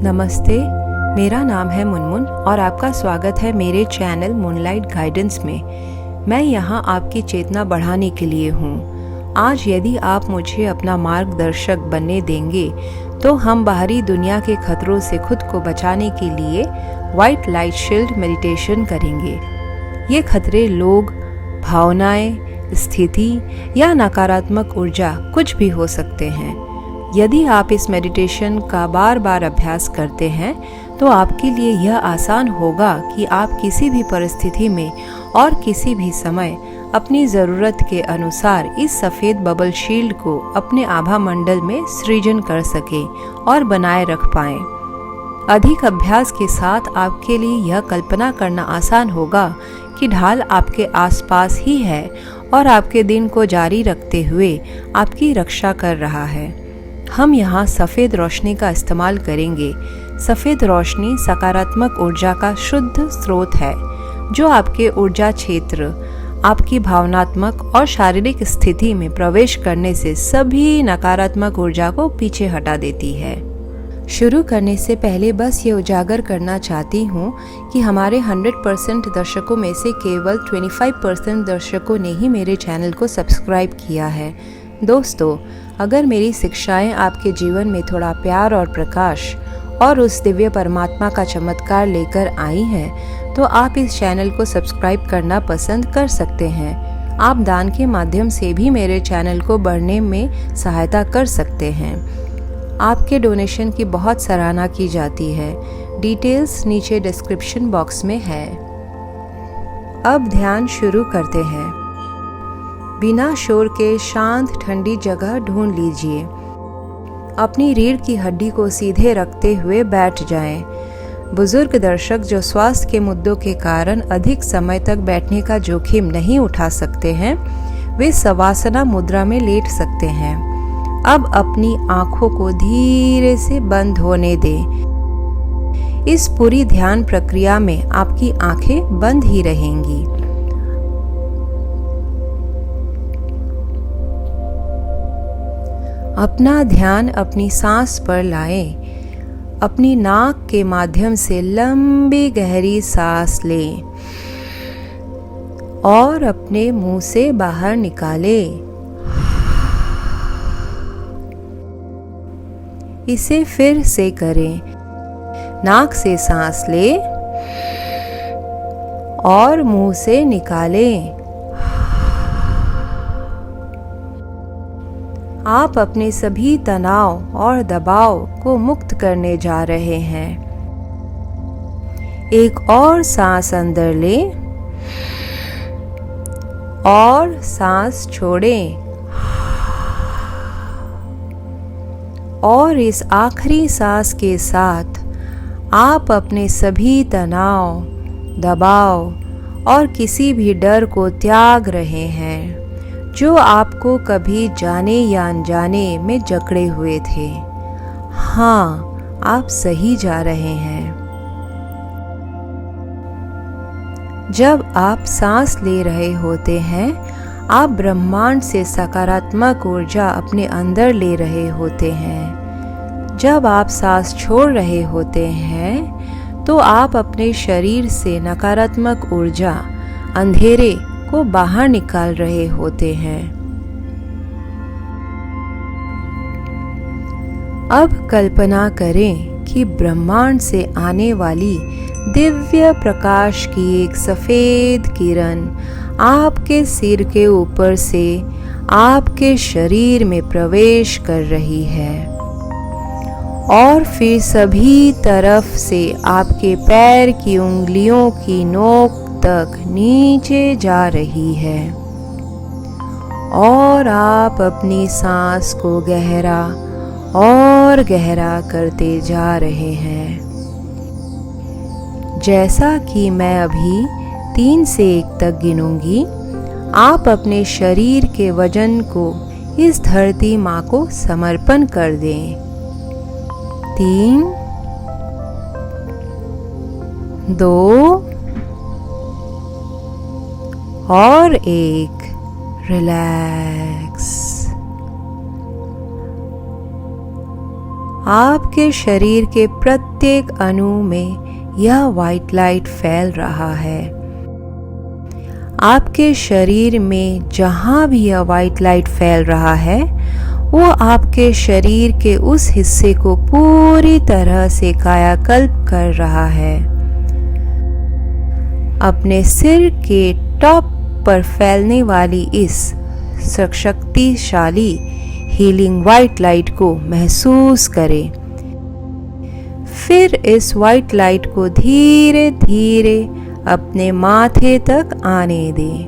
नमस्ते, मेरा नाम है मुनमुन और आपका स्वागत है मेरे चैनल मूनलाइट गाइडेंस में। मैं यहाँ आपकी चेतना बढ़ाने के लिए हूँ। आज यदि आप मुझे अपना मार्गदर्शक बनने देंगे तो हम बाहरी दुनिया के खतरों से खुद को बचाने के लिए वाइट लाइट शील्ड मेडिटेशन करेंगे। ये खतरे लोग, भावनाएं, स्थिति या नकारात्मक ऊर्जा कुछ भी हो सकते हैं। यदि आप इस मेडिटेशन का बार बार अभ्यास करते हैं तो आपके लिए यह आसान होगा कि आप किसी भी परिस्थिति में और किसी भी समय अपनी ज़रूरत के अनुसार इस सफ़ेद बबल शील्ड को अपने आभा मंडल में सृजन कर सकें और बनाए रख पाएं। अधिक अभ्यास के साथ आपके लिए यह कल्पना करना आसान होगा कि ढाल आपके आसपास ही है और आपके दिन को जारी रखते हुए आपकी रक्षा कर रहा है। हम यहाँ सफ़ेद रोशनी का इस्तेमाल करेंगे। सफ़ेद रोशनी सकारात्मक ऊर्जा का शुद्ध स्रोत है जो आपके ऊर्जा क्षेत्र, आपकी भावनात्मक और शारीरिक स्थिति में प्रवेश करने से सभी नकारात्मक ऊर्जा को पीछे हटा देती है। शुरू करने से पहले बस ये उजागर करना चाहती हूँ कि हमारे 100% दर्शकों में से केवल 25% दर्शकों ने ही मेरे चैनल को सब्सक्राइब किया है। दोस्तों, अगर मेरी शिक्षाएं आपके जीवन में थोड़ा प्यार और प्रकाश और उस दिव्य परमात्मा का चमत्कार लेकर आई हैं, तो आप इस चैनल को सब्सक्राइब करना पसंद कर सकते हैं। आप दान के माध्यम से भी मेरे चैनल को बढ़ने में सहायता कर सकते हैं। आपके डोनेशन की बहुत सराहना की जाती है। डिटेल्स नीचे डिस्क्रिप्शन बॉक्स में है। अब ध्यान शुरू करते हैं। बिना शोर के शांत ठंडी जगह ढूंढ लीजिए। अपनी रीढ़ की हड्डी को सीधे रखते हुए बैठ जाएं। बुजुर्ग दर्शक जो स्वास्थ्य के मुद्दों के कारण अधिक समय तक बैठने का जोखिम नहीं उठा सकते हैं, वे शवासना मुद्रा में लेट सकते हैं। अब अपनी आंखों को धीरे से बंद होने दें। इस पूरी ध्यान प्रक्रिया में आपकी आंखें बंद ही रहेंगी। अपना ध्यान अपनी सांस पर लाएं। अपनी नाक के माध्यम से लंबी गहरी सांस लें और अपने मुंह से बाहर निकालें। इसे फिर से करें। नाक से सांस लें और मुंह से निकालें। आप अपने सभी तनाव और दबाव को मुक्त करने जा रहे हैं। एक और सांस अंदर लें और सांस छोड़ें। और इस आखिरी सांस के साथ आप अपने सभी तनाव, दबाव और किसी भी डर को त्याग रहे हैं जो आपको कभी जाने या अनजाने में जकड़े हुए थे। हाँ, आप सही जा रहे हैं। जब आप सांस ले रहे होते हैं, आप ब्रह्मांड से सकारात्मक ऊर्जा अपने अंदर ले रहे होते हैं। जब आप सांस छोड़ रहे होते हैं, तो आप अपने शरीर से नकारात्मक ऊर्जा, अंधेरे को बाहर निकाल रहे होते हैं। अब कल्पना करें कि ब्रह्मांड से आने वाली दिव्य प्रकाश की एक सफेद किरण आपके सिर के ऊपर से आपके शरीर में प्रवेश कर रही है और फिर सभी तरफ से आपके पैर की उंगलियों की नोक तक नीचे जा रही है। और आप अपनी सांस को गहरा और गहरा करते जा रहे हैं। जैसा कि मैं अभी 3 से 1 तक गिनूंगी, आप अपने शरीर के वजन को इस धरती माँ को समर्पण कर दें। 3, 2 और 1। रिलैक्स। आपके शरीर के प्रत्येक अणु में यह वाइट लाइट फैल रहा है। आपके शरीर में जहाँ भी यह वाइट लाइट फैल रहा है वो आपके शरीर के उस हिस्से को पूरी तरह से कायाकल्प कर रहा है। अपने सिर के टॉप पर फैलने वाली इस शक्तिशाली हीलिंग वाइट लाइट को महसूस करें। फिर इस वाइट लाइट को धीरे धीरे अपने माथे तक आने दें।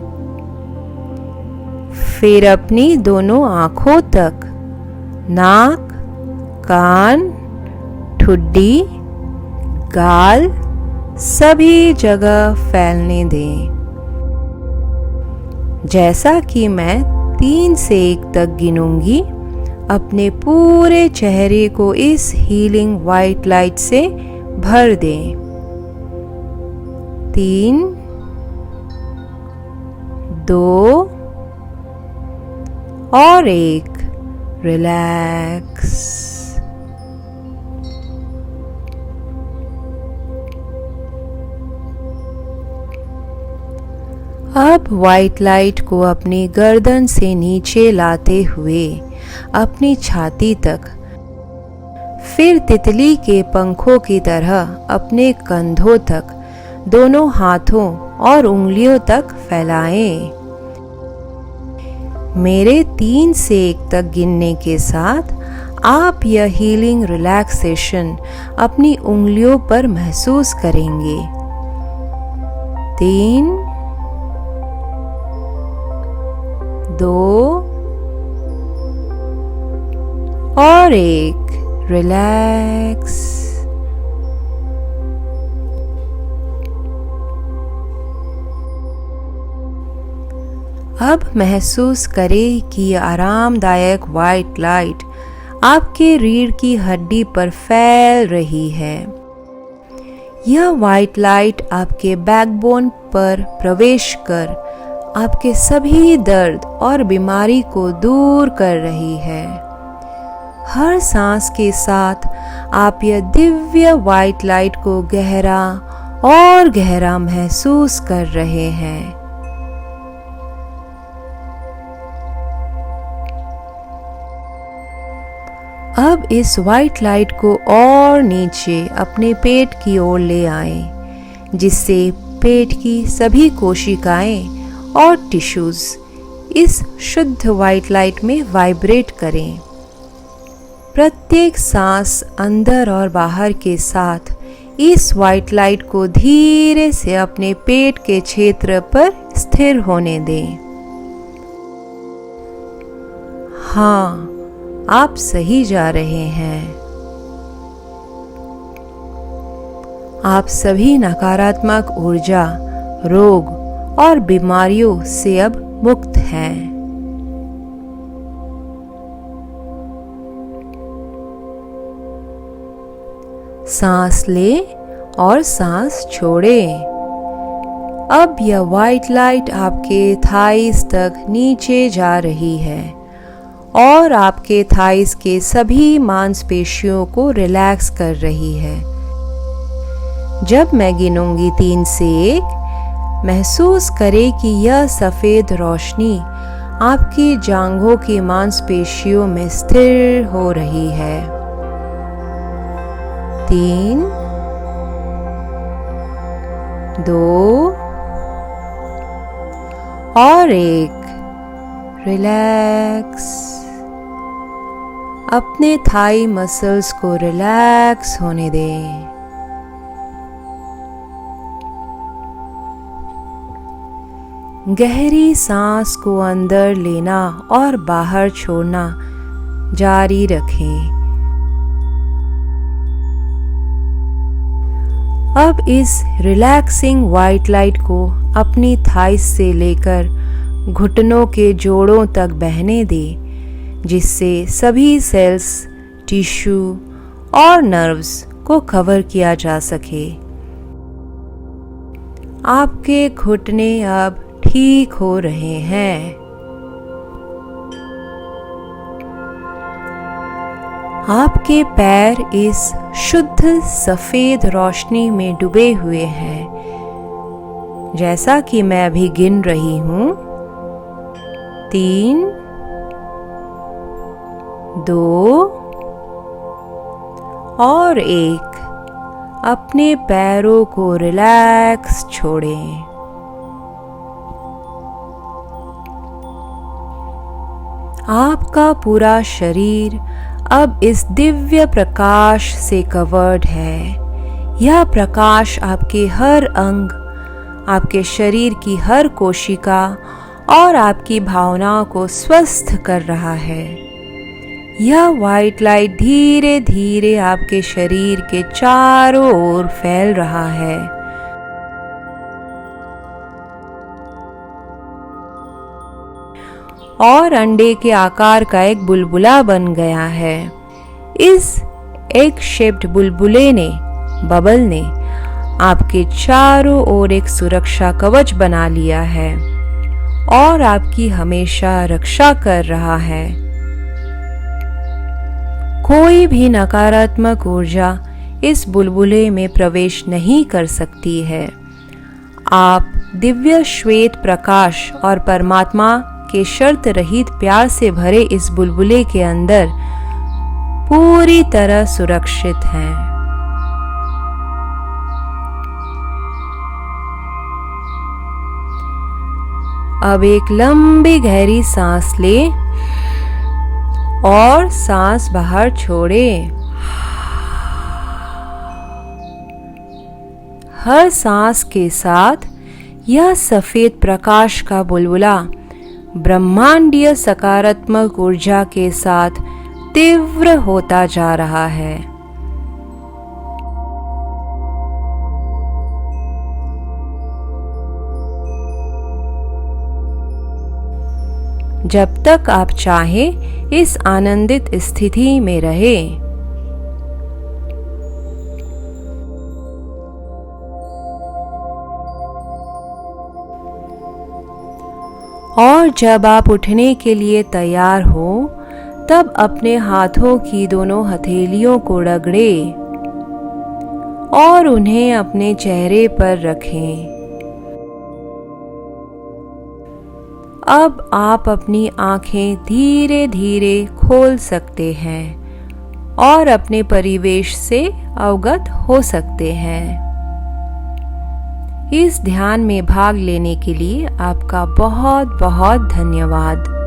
फिर अपनी दोनों आंखों तक, नाक, कान, ठुड्डी, गाल सभी जगह फैलने दें। जैसा कि मैं 3 से 1 तक गिनूंगी, अपने पूरे चेहरे को इस हीलिंग वाइट लाइट से भर दें। 3, 2 और 1। रिलैक्स। अब वाइट लाइट को अपनी गर्दन से नीचे लाते हुए अपनी छाती तक, फिर तितली के पंखों की तरह अपने कंधों तक, दोनों हाथों और उंगलियों तक फैलाएं। मेरे 3 से 1 तक गिनने के साथ आप यह हीलिंग रिलैक्सेशन अपनी उंगलियों पर महसूस करेंगे। 3, 2 और 1। रिलैक्स। अब महसूस करें कि आरामदायक वाइट लाइट आपके रीढ़ की हड्डी पर फैल रही है। यह वाइट लाइट आपके बैकबोन पर प्रवेश कर आपके सभी दर्द और बीमारी को दूर कर रही है। हर सांस के साथ आप यह दिव्य वाइट लाइट को गहरा और गहरा महसूस कर रहे हैं। अब इस वाइट लाइट को और नीचे अपने पेट की ओर ले आएं, जिससे पेट की सभी कोशिकाएं और टिश्यूज इस शुद्ध वाइट लाइट में वाइब्रेट करें। प्रत्येक सांस अंदर और बाहर के साथ इस वाइट लाइट को धीरे से अपने पेट के क्षेत्र पर स्थिर होने दें। हाँ, आप सही जा रहे हैं। आप सभी नकारात्मक ऊर्जा, रोग और बीमारियों से अब मुक्त हैं। सांस लें और सांस छोड़ें। अब यह वाइट लाइट आपके थाइस तक नीचे जा रही है और आपके थाइस के सभी मांसपेशियों को रिलैक्स कर रही है। जब मैं गिनूंगी 3 से 1, महसूस करें कि यह सफेद रोशनी आपकी जांघों की मांसपेशियों में स्थिर हो रही है। 3, 2 और 1। रिलैक्स। अपने थाई मसल्स को रिलैक्स होने दें। गहरी सांस को अंदर लेना और बाहर छोड़ना जारी रखें। अब इस रिलैक्सिंग वाइट लाइट को अपनी थाइस से लेकर घुटनों के जोड़ों तक बहने दें, जिससे सभी सेल्स, टिश्यू और नर्व्स को कवर किया जा सके। आपके घुटने अब ठीक हो रहे हैं। आपके पैर इस शुद्ध सफेद रोशनी में डूबे हुए हैं। जैसा कि मैं अभी गिन रही हूँ, 3, 2 और 1। अपने पैरों को रिलैक्स छोड़ें। आपका पूरा शरीर अब इस दिव्य प्रकाश से कवर्ड है। यह प्रकाश आपके हर अंग, आपके शरीर की हर कोशिका और आपकी भावनाओं को स्वस्थ कर रहा है। यह व्हाइट लाइट धीरे धीरे आपके शरीर के चारों ओर फैल रहा है। और अंडे के आकार का एक बुलबुला बन गया है। इस एग शेप्ड बबल ने आपके चारों ओर एक सुरक्षा कवच बना लिया है और आपकी हमेशा रक्षा कर रहा है। कोई भी नकारात्मक ऊर्जा इस बुलबुले में प्रवेश नहीं कर सकती है। आप दिव्य श्वेत प्रकाश और परमात्मा के शर्त रहित प्यार से भरे इस बुलबुले के अंदर पूरी तरह सुरक्षित हैं। अब एक लंबी गहरी सांस लें और सांस बाहर छोड़ें। हर सांस के साथ यह सफेद प्रकाश का बुलबुला ब्रह्मांडीय सकारात्मक ऊर्जा के साथ तीव्र होता जा रहा है। जब तक आप चाहें इस आनंदित स्थिति में रहें। और जब आप उठने के लिए तैयार हो, तब अपने हाथों की दोनों हथेलियों को रगड़ें और उन्हें अपने चेहरे पर रखें। अब आप अपनी आंखें धीरे धीरे खोल सकते हैं और अपने परिवेश से अवगत हो सकते हैं। इस ध्यान में भाग लेने के लिए आपका बहुत बहुत धन्यवाद।